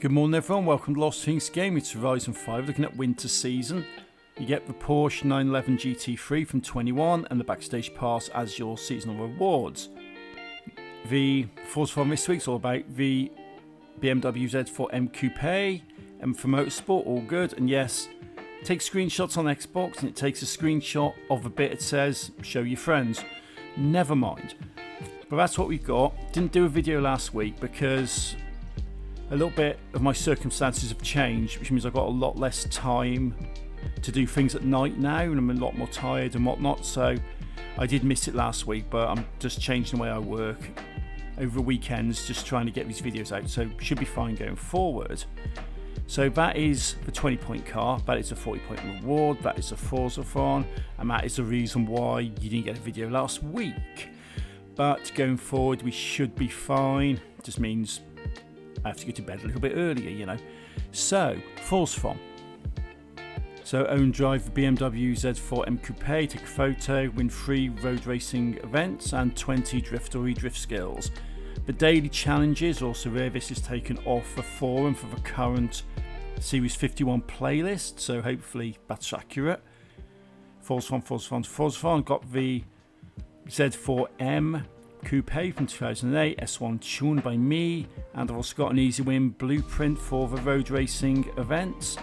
Good morning everyone, welcome to Lost Things Gaming. It's Horizon 5 looking at winter season. You get the Porsche 911 GT3 from 21 and the Backstage Pass as your seasonal rewards. The Forzathon this week's all about the BMW Z4 M Coupe and for Motorsport, all good. And yes, take screenshots on Xbox and it takes a screenshot of the bit it says show your friends. Never mind. But that's what we've got. Didn't do a video last week because a little bit of my circumstances have changed, which means I've got a lot less time to do things at night now and I'm a lot more tired and whatnot, so I did miss it last week, but I'm just changing the way I work over the weekends, just trying to get these videos out, so should be fine going forward. So that is the 20-point car, that is a 40-point reward, that is a Forzathon, and that is the reason why you didn't get a video last week. But going forward we should be fine. It just means I have to go to bed a little bit earlier, you know. So, Forzathon. So, own drive the BMW Z4 M Coupe, take a photo, win 3 road racing events and 20 drift or redrift skills. The daily challenges, also where this is taken off the forum for the current Series 51 playlist, so hopefully that's accurate. Forzathon. Got the Z4M Coupe from 2008, S1 tuned by me, and I've also got an easy win blueprint for the road racing events,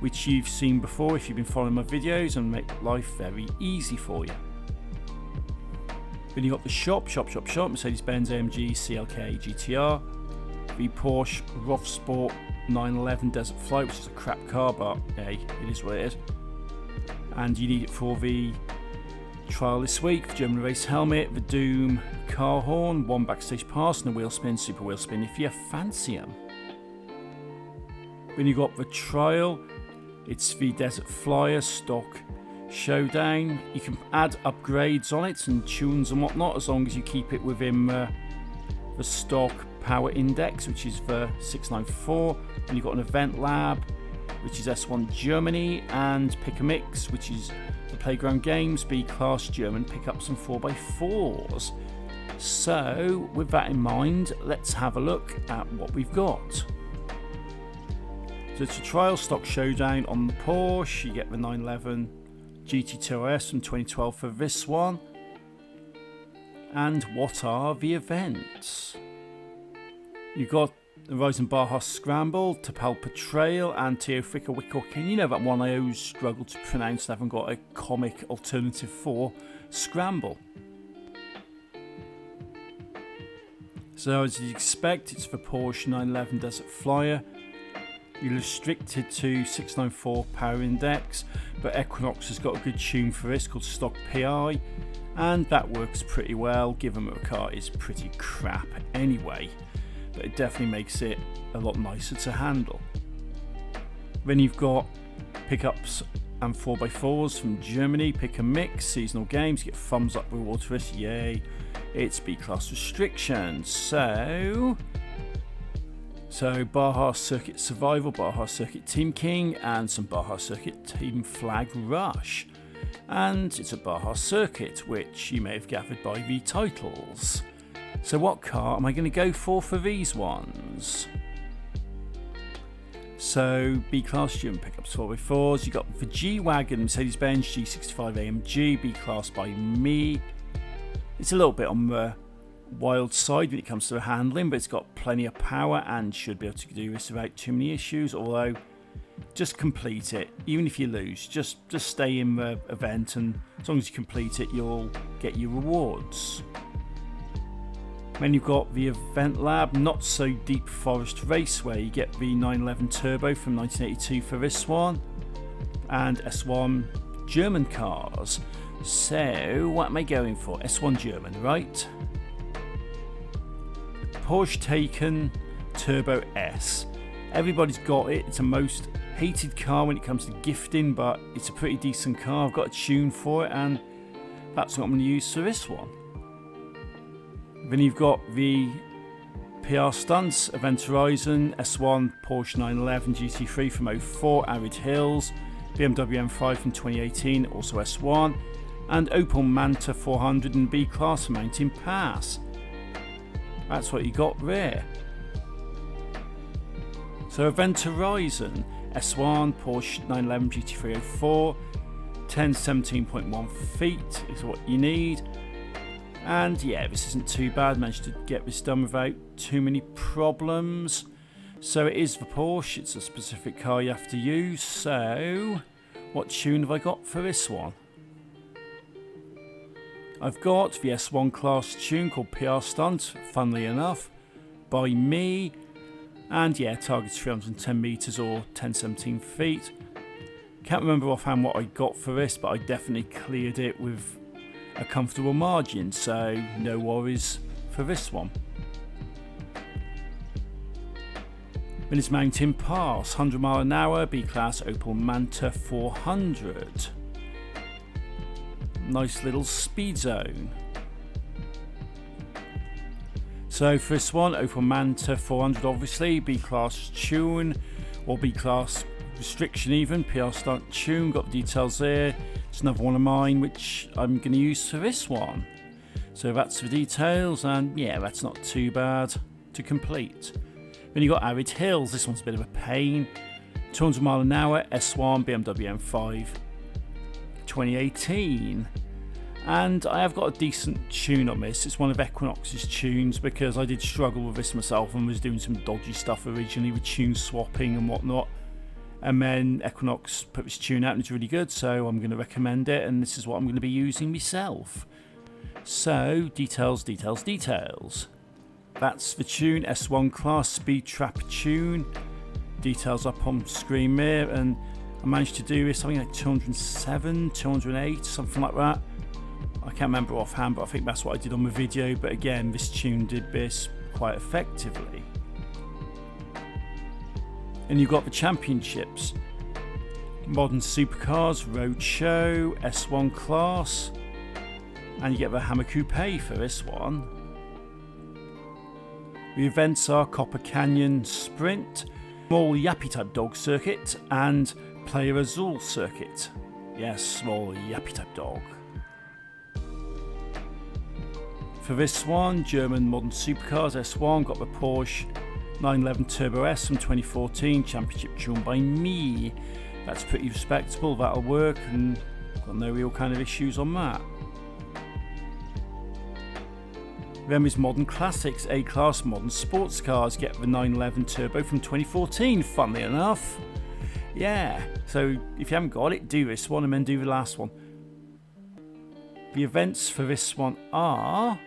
which you've seen before if you've been following my videos and make life very easy for you. Then you got the shop, Mercedes-Benz AMG CLK GTR, the Porsche Rough Sport 911 Desert Flight, which is a crap car, but hey, it is what it is. And you need it for the trial this week, the German race helmet, the Doom car horn, 1 backstage pass and a wheel spin, super wheel spin if you fancy them. Then you got the trial, it's the Desert Flyer stock showdown. You can add upgrades on it and tunes and whatnot as long as you keep it within the stock power index, which is the 694. And you've got an Eventlab, which is S1 Germany, and Pick a Mix, which is the Playground Games B-Class German pickups and 4x4s. So, with that in mind, let's have a look at what we've got. So it's a trial stock showdown on the Porsche. You get the 911 GT2 RS from 2012 for this one. And what are the events? You've got the Horizon Baja Scramble, Tapalpa Trail, and Teofrica Wickokin. You know that one I always struggle to pronounce and haven't got a comic alternative for. Scramble. So as you'd expect, it's the Porsche 911 Desert Flyer. You're restricted to 694 power index, but Equinox has got a good tune for this called Stock PI, and that works pretty well given that the car is pretty crap anyway. But it definitely makes it a lot nicer to handle. Then you've got pickups and 4x4s from Germany, Pick a Mix, seasonal games, you get thumbs up rewards for this, yay. It's B-Class restrictions, so Baja Circuit Survival, Baja Circuit Team King, and some Baja Circuit Team Flag Rush. And it's a Baja Circuit, which you may have gathered by the titles. So what car am I going to go for these ones? So B-Class German pickups 4x4s, you got the G-Wagon Mercedes-Benz G65 AMG, B-Class by me. It's a little bit on the wild side when it comes to the handling, but it's got plenty of power and should be able to do this without too many issues, although just complete it. Even if you lose, just stay in the event, and as long as you complete it, you'll get your rewards. Then you've got the Eventlab Not So Deep Forest Race, where you get the 911 Turbo from 1982 for this one, and S1 German cars. So what am I going for? S1 German, right? Porsche Taycan Turbo S. Everybody's got it. It's a most hated car when it comes to gifting, but it's a pretty decent car. I've got a tune for it, and that's what I'm going to use for this one. Then you've got the PR Stunts, Event Horizon, S1 Porsche 911 GT3 from 04, Arid Hills, BMW M5 from 2018, also S1, and Opel Manta 400 and B-Class Mountain Pass. That's what you got there. So Event Horizon S1 Porsche 911 GT304, 1017.1 feet is what you need. And yeah, this isn't too bad. Managed to get this done without too many problems. So it is the Porsche, it's a specific car you have to use. So what tune have I got for this one? I've got the S1 class tune called PR Stunts, funnily enough, by me. And yeah, target's 310 metres or 1017 feet. Can't remember offhand what I got for this, but I definitely cleared it with a comfortable margin, so no worries for this one. Venice Mountain Pass, 100 mile an hour, B-Class Opel Manta 400. Nice little speed zone. So for this one, Opel Manta 400 obviously, B-Class tune, or B-Class restriction even, PR Stunt tune, got the details there. It's another one of mine which I'm going to use for this one. So that's the details, and yeah, that's not too bad to complete. Then you got Arid Hills, this one's a bit of a pain. 200 mile an hour, S1 BMW M5 2018. And I have got a decent tune on this. It's one of Equinox's tunes because I did struggle with this myself and was doing some dodgy stuff originally with tune swapping and whatnot. And then Equinox put this tune out and it's really good, so I'm going to recommend it, and this is what I'm going to be using myself. So, details. That's the tune, S1 class speed trap tune. Details up on screen there, and I managed to do this something like 207, 208, something like that. I can't remember offhand, but I think that's what I did on the video. But again, this tune did this quite effectively. And you've got the championships. Modern Supercars, Roadshow, S1 class. And you get the Hammer Coupe for this one. The events are Copper Canyon Sprint, Small Yappy Type Dog Circuit, and Player Azul Circuit. Yes, Small Yappy Type Dog. For this one, German Modern Supercars S1, got the Porsche 911 Turbo S from 2014, championship tune by me. That's pretty respectable, that'll work, and got no real kind of issues on that. Then there's Modern Classics, A-Class Modern Sports Cars, get the 911 Turbo from 2014, funnily enough. Yeah, so if you haven't got it, do this one and then do the last one. The events for this one are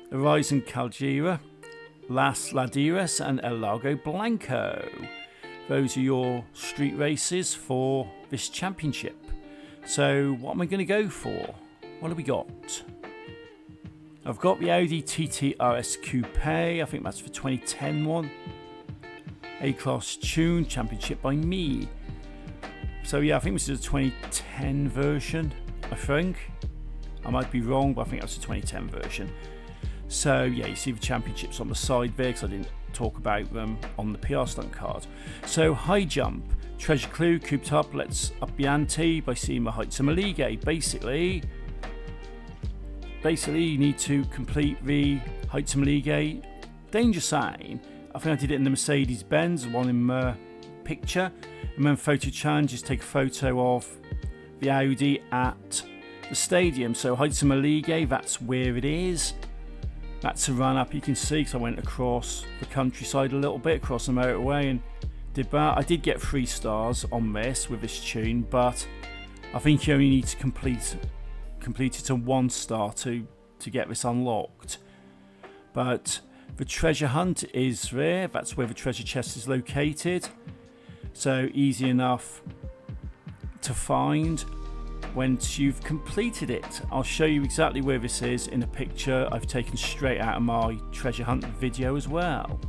Horizon Caldera, Las Laderas and El Lago Blanco. Those are your street races for this championship. So what am I going to go for? What have we got? I've got the Audi TT RS Coupe, I think that's the 2010 one. A-Class Tune, championship by me. So yeah, I think this is a 2010 version, I think. I might be wrong, but I think that's the 2010 version. So yeah, you see the championships on the side there because I didn't talk about them on the PR Stunt card. So high jump, treasure clue, cooped up, let's up the ante by seeing the heights of Maligay. Basically you need to complete the heights of Maligay danger sign. I think I did it in the Mercedes-Benz, one in the picture. And then photo challenge is take a photo of the Audi at the stadium. So heights of Maligay, that's where it is. That's a run up, you can see, because I went across the countryside a little bit, across the motorway, and did that. I did get 3 stars on this with this tune, but I think you only need to complete it to 1 star to get this unlocked. But the treasure hunt is there, that's where the treasure chest is located. So easy enough to find once you've completed it. I'll show you exactly where this is in a picture I've taken straight out of my treasure hunt video as well.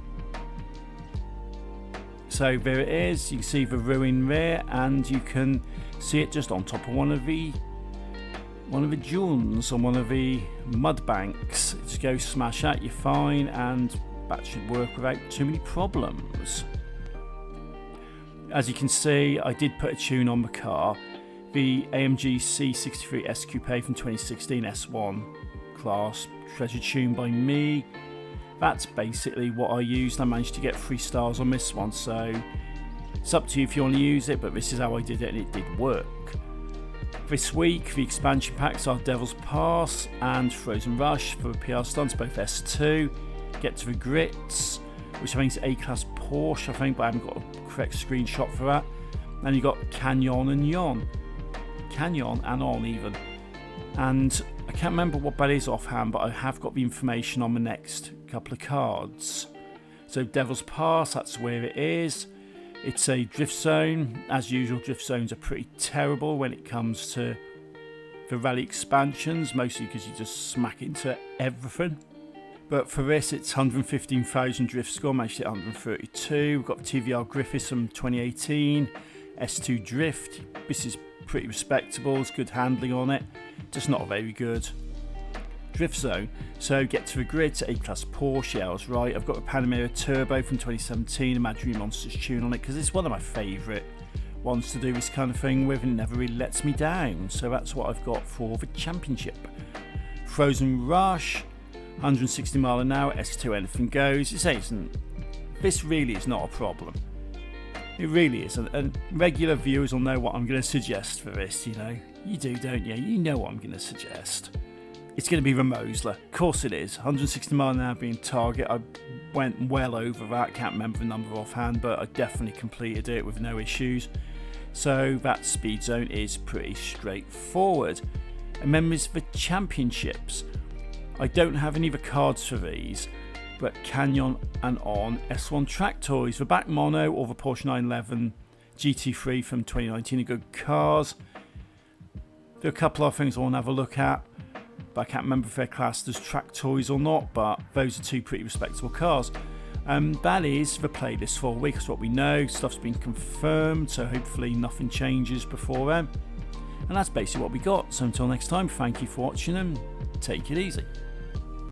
So there it is, you can see the ruin there, and you can see it just on top of one of the dunes on one of the mud banks. Just go smash that, you're fine, and that should work without too many problems. As you can see, I did put a tune on the car. The AMG C63 S Coupe from 2016 S1 class, treasure tune by me. that's basically what I used. I managed to get 3 stars on this one, so it's up to you if you want to use it, but this is how I did it and it did work. This week the expansion packs are Devil's Pass and Frozen Rush for PR Stunts, both S2. Get to the Grits, which I think is A-Class Porsche, I think, but I haven't got a correct screenshot for that. And you got Canyon and On even. And I can't remember what that is offhand, but I have got the information on the next couple of cards. So Devil's Pass, that's where it is. It's a drift zone. As usual, drift zones are pretty terrible when it comes to the rally expansions, mostly because you just smack into everything. But for this, it's 115,000 drift score, managed to hit 132. We've got the TVR Griffiths from 2018, S2 Drift. This is pretty respectable, there's good handling on it, just not very good. Drift zone, so get to the grid, A-Class Porsche, yeah, I was right. I've got a Panamera Turbo from 2017, Imaginary Monsters tune on it, because it's one of my favourite ones to do this kind of thing with and never really lets me down. So that's what I've got for the championship. Frozen Rush, 160 mile an hour, S2 anything goes. This really is not a problem. It really is, and regular viewers will know what I'm going to suggest for this, you know. You do, don't you? You know what I'm going to suggest. It's going to be the Mosler. Of course it is. 160 mile an hour being target. I went well over that. Can't remember the number offhand, but I definitely completed it with no issues. So that speed zone is pretty straightforward. And then there's the championships. I don't have any of the cards for these, but Canyon and On S1 track toys. The back mono or the Porsche 911 GT3 from 2019 are good cars. There are a couple of things I want to have a look at, but I can't remember if they're classed as track toys or not, but those are 2 pretty respectable cars. That is the playlist for a week. That's what we know. Stuff's been confirmed, so hopefully nothing changes before then. And that's basically what we got. So until next time, thank you for watching and take it easy.